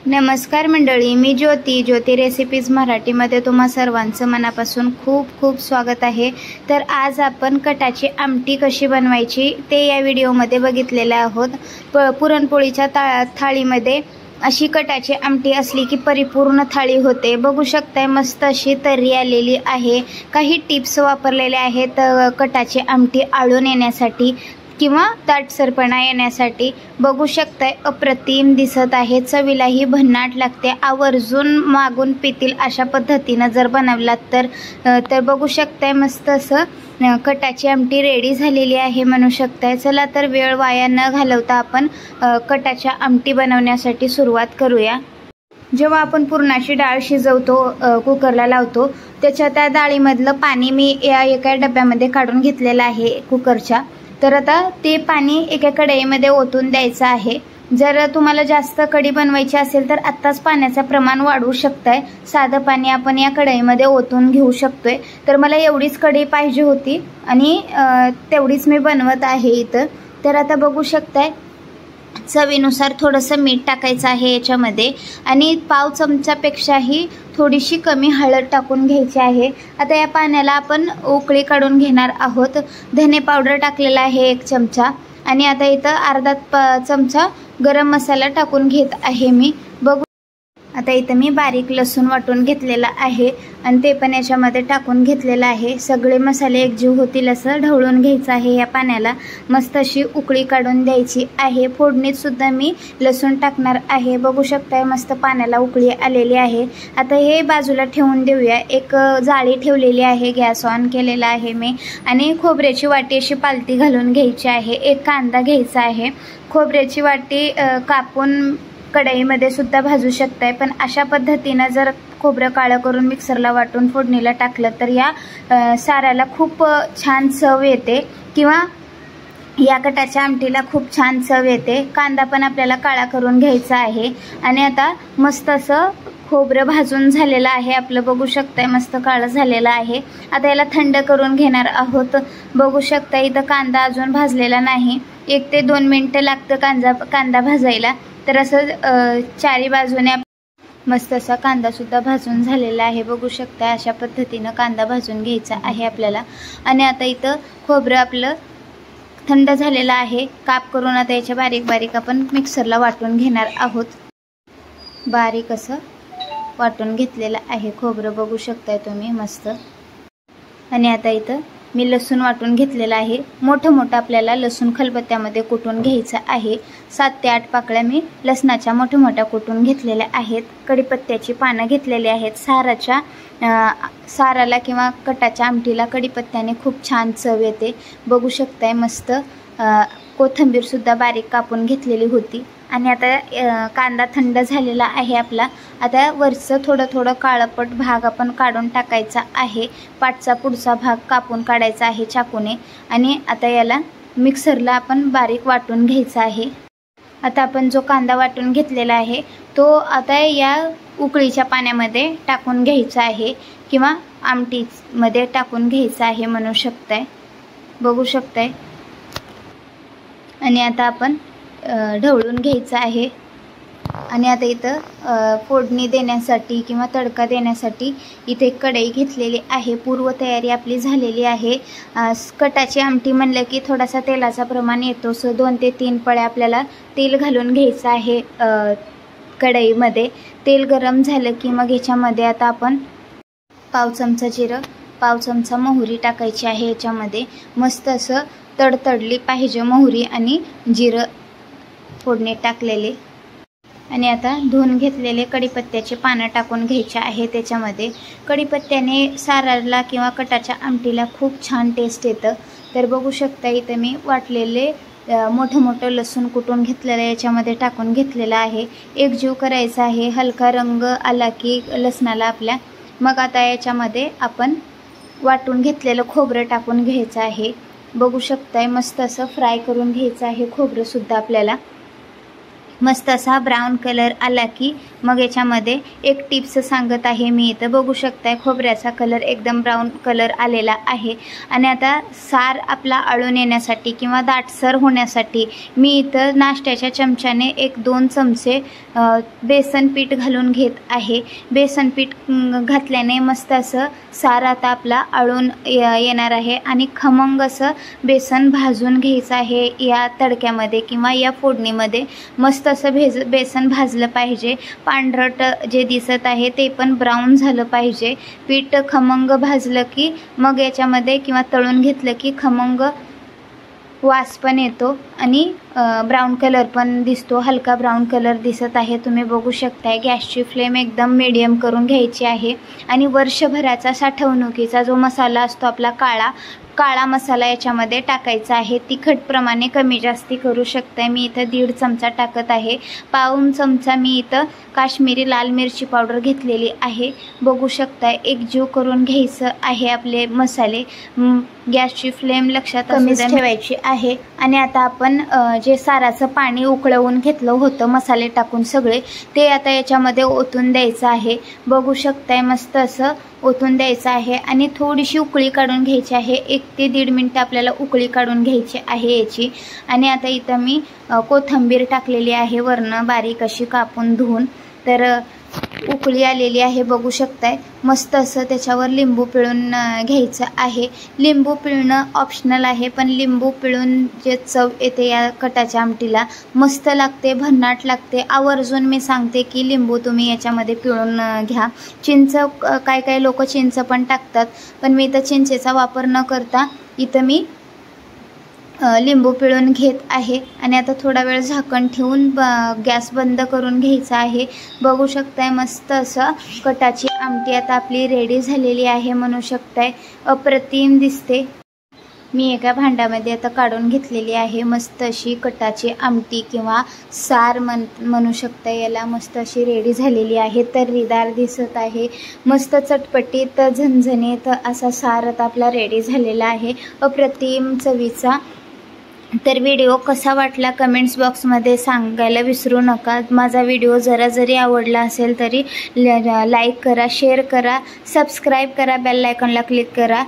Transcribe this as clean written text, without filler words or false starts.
नमस्कार मंडळी, मी ज्योती रेसिपीज मराठीमध्ये तुम्हा सर्वांचं मनापासून खूप खूप स्वागत आहे। तर आज आपण कटाची आमटी कशी बनवायची ते या व्हिडिओमध्ये बघितलेले आहोत। पुरणपोळीच्या थाळीमध्ये अशी कटाची आमटी असली की परिपूर्ण थाळी होते। बघू शकताय मस्त अशी तर्री आलेली आहे। काही टिप्स वापरलेले आहेत कटाची आमटी आळून येण्यासाठी किंवा दाटसरपणा येण्यासाठी। बघू शकताय अप्रतिम दिसत आहे, चवीलाही भन्नाट लागते। आवर्जून मागून पितील अशा पद्धतीने जर बनवलात तर बघू शकताय मस्त असं कटाची आमटी रेडी झालेली आहे म्हणू शकताय। चला तर वेळ वाया न घालवता आपण कटाच्या आमटी बनवण्यासाठी सुरुवात करूया। जेव्हा आपण पुरणाची डाळ शिजवतो कुकरला लावतो त्याच्या त्या डाळीमधलं पाणी मी या एका डब्यामध्ये काढून घेतलेलं आहे कुकरच्या। तर आता ते पाणी एका कढईमध्ये ओतून द्यायचं आहे। जर तुम्हाला जास्त कढी बनवायची असेल तर आत्ताच पाण्याचं प्रमाण वाढवू शकताय। साधं पाणी आपण या कढईमध्ये ओतून घेऊ शकतोय। तर मला एवढीच कढई पाहिजे होती आणि तेवढीच मी बनवत आहे इथं। तर आता बघू शकताय चवीनुसार थोडंसं मीठ टाकायचं आहे याच्यामध्ये आणि पाव चमचापेक्षाही थोडीशी कमी हळद टाकून घ्यायची आहे। आता या पाण्याला आपण उकळी काढून घेणार आहोत। धने पावडर टाकलेला आहे 1 चमचा आणि आता इथं अर्धा चमचा गरम मसाला टाकून घेत आहे मी। बघू आता इथं मी बारीक लसूण वाटून घेतलेला आहे आणि ते पण याच्यामध्ये टाकून घेतलेला आहे। सगळे मसाले एकजीव होतील असं ढवळून घ्यायचं आहे। या पाण्याला मस्त अशी उकळी काढून द्यायची आहे। फोडणीत सुद्धा मी लसूण टाकणार आहे। बघू शकताय मस्त पाण्याला उकळी आलेली आहे। आता हे बाजूला ठेवून देऊया। एक जाळी ठेवलेली आहे, गॅस ऑन केलेला आहे मी आणि खोबऱ्याची वाटी अशी पालती घालून घ्यायची आहे। एक कांदा घ्यायचा आहे। खोबऱ्याची वाटी कापून कढईमध्ये सुद्धा भाजू शकताय, पण अशा पद्धतीने जर खोबरं काळं करून मिक्सरला वाटून फोडणीला टाकलं तर या साराला खूप छान चव येते किंवा या कटाच्या आमटीला खूप छान चव येते। कांदा पण आपल्याला काळा करून घ्यायचा आहे आणि आता मस्त असं खोबरं भाजून झालेलं आहे आपलं। बघू शकताय मस्त काळं झालेलं आहे। आता याला थंड करून घेणार आहोत। बघू शकताय इथं कांदा अजून भाजलेला नाही, 1 ते 2 मिनिटं लागतं कांदा भाजायला। तर असं चारी बाजूने मस्त असा कांदा सुद्धा भाजून झालेला आहे। बघू शकता अशा पद्धतीने कांदा भाजून घ्यायचा आहे आपल्याला आणि आता इथं खोबरं आपलं थंड झालेलं आहे। काप करून आता याच्या बारीक बारीक आपण मिक्सरला वाटून घेणार आहोत। बारीक असं वाटून घेतलेलं आहे खोबरं, बघू शकताय तुम्ही मस्त। आणि आता इथं मी लसूण वाटून घेतलेला आहे। मोठं आपल्याला लसूण खलबत्त्यामध्ये कुटून घ्यायचं आहे। 7 ते 8 पाकळ्या मी लसणाच्या मोठ्या कुटून घेतलेल्या आहेत। कढीपत्त्याची पानं घेतलेली आहेत। साराला किंवा कटाच्या आमटीला कढीपत्त्याने खूप छान चव येते। बघू शकताय मस्त कोथिंबीर सुद्धा बारीक कापून घेतलेली होती आणि आता कांदा थंड झालेला आहे आपला। आता वरचं थोडं काळपट भाग आपण काढून टाकायचा आहे। पाठचा पुढचा भाग कापून काढायचा आहे चाकूने आणि आता याला मिक्सरला आपण बारीक वाटून घ्यायचा आहे। आता आपण जो कांदा वाटून घेतलेला आहे तो आता या उकळीच्या पाण्यामध्ये टाकून घ्यायचा आहे किंवा आमटीमध्ये टाकून घ्यायचा आहे म्हणू शकताय। बघू शकताय आणि आता आपण ढवळून घ्यायचं आहे। आणि आता इथं फोडणी देण्यासाठी किंवा तडका देण्यासाठी इथे कढई घेतलेली आहे। पूर्व तयारी आपली झालेली आहे। कटाची आमटी म्हणलं की थोडासा तेलाचा प्रमाण येतो, सो 2 ते 3 पळ्या आपल्याला तेल घालून घ्यायचं आहे कढईमध्ये। तेल गरम झालं की मग याच्यामध्ये आता आपण पाव चमचा जिरं, पाव चमचा मोहरी टाकायची आहे। याच्यामध्ये मस्त असं तडतडली पाहिजे मोहरी आणि जिरं फोडणी टाकलेले। आणि आता धुवून घेतलेले कढीपत्त्याचे पानं टाकून घ्यायचे आहे त्याच्यामध्ये। कढीपत्त्याने साराला किंवा कटाच्या आमटीला खूप छान टेस्ट येतं। तर बघू शकता इथं मी वाटलेले मोठं लसूण कुटून घेतलेलं याच्यामध्ये टाकून घेतलेला आहे। एकजीव करायचा आहे। हलका रंग आला की लसणाला आपल्या मग आता याच्यामध्ये आपण वाटून घेतलेलं खोबरं टाकून घ्यायचं आहे। बघू शकताय मस्त असं फ्राय करून घ्यायचं आहे खोबरं सुद्धा आपल्याला। मस्त असा ब्राऊन कलर आला की मग याच्यामध्ये एक टिप्स सांगत आहे मी. इथं बघू शकताय खोबऱ्याचा कलर एकदम ब्राऊन कलर आलेला आहे. आणि आता सार आपला आळून येण्यासाठी किंवा दाटसर होण्यासाठी मी इथं नाश्त्याच्या चमच्याने 1-2 चमचे बेसन पीठ घालून घेत आहे. बेसन पीठ घातल्याने मस्त असं सार आता आपला आळून येणार आहे. आणि खमंग असं बेसन भाजून घ्यायचं आहे या तडक्यामध्ये किंवा या फोडणीमध्ये. मस्त असं बेसन भाजलं पाहिजे. पांढरट जे दिसत आहे ते पण ब्राऊन झालं पाहिजे. पीठ खमंग भाजलं की मग याच्यामध्ये किंवा तळून घेतलं की खमंग वास पण येतो आणि ब्राऊन कलर पण दिसतो. हलका ब्राऊन कलर दिसत आहे, तुम्ही बघू शकताय. गॅसची फ्लेम एकदम मीडियम करून घ्यायची आहे. आणि वर्षभराचा साठवणुकीचा जो मसाला असतो आपला काळा मसाला याच्यामध्ये टाकायचा आहे. तिखटप्रमाणे कमी जास्ती करू शकताय. मी इथं 1.5 चमचा टाकत आहे. पाऊण चमचा मी इथं काश्मीरी लाल मिरची पावडर घेतलेली आहे. बघू शकताय. एकजीव करून घ्यायचं आहे आपले मसाले. गॅसची फ्लेम लक्षात कमीच ठेवायची आहे. आणि आता आपण जे साराचं पाणी उकळवून घेतलं होतं मसाले टाकून सगळे, ते आता याच्यामध्ये ओतून द्यायचं आहे. बघू शकताय मस्त असं ओतून द्यायचं आहे. आणि थोडीशी उकळी काढून घ्यायची आहे. 1 ते 1.5 मिनिटं आपल्याला उकळी काढून घ्यायची आहे याची. आणि आता इथं मी कोथिंबीर टाकलेली आहे वरनं बारीक अशी कापून धुवून. तर उकळी आलेली आहे बघू शकताय. मस्त असं त्याच्यावर लिंबू पिळून घ्यायचं आहे. लिंबू पिळणं ऑप्शनल आहे, पण लिंबू पिळून जे चव येते या कटाच्या आमटीला मस्त लागते, भन्नाट लागते. आवर्जून मी सांगते की लिंबू तुम्ही याच्यामध्ये पिळून घ्या. चिंच काय लोक चिंच पण टाकतात, पण मी इथं चिंचेचा वापर न करता इथं मी लिंबू पिळून घेत आहे. आणि आता थोडा वेळ झाकण ठेवून गॅस बंद करून घ्यायचा आहे. बघू शकताय मस्त असं कटाची आमटी आता आपली रेडी झालेली आहे म्हणू शकताय. अप्रतिम दिसते. मी एका भांड्यामध्ये आता काढून घेतलेली आहे. मस्त अशी कटाची आमटी किंवा सार म्हणू शकता याला. मस्त अशी रेडी झालेली आहे. तर्रीदार दिसत आहे. मस्त चटपटीत झणझणीत असा सार आता आपला रेडी झालेला आहे. अप्रतिम चवीचा. तर व्हिडिओ कसा वाटला कमेंट्स बॉक्समध्ये सांगायला विसरू नका. माझा व्हिडिओ जरी आवडला असेल तरी लाईक करा, शेअर करा, सबस्क्राईब करा, बेल आयकॉनला क्लिक करा.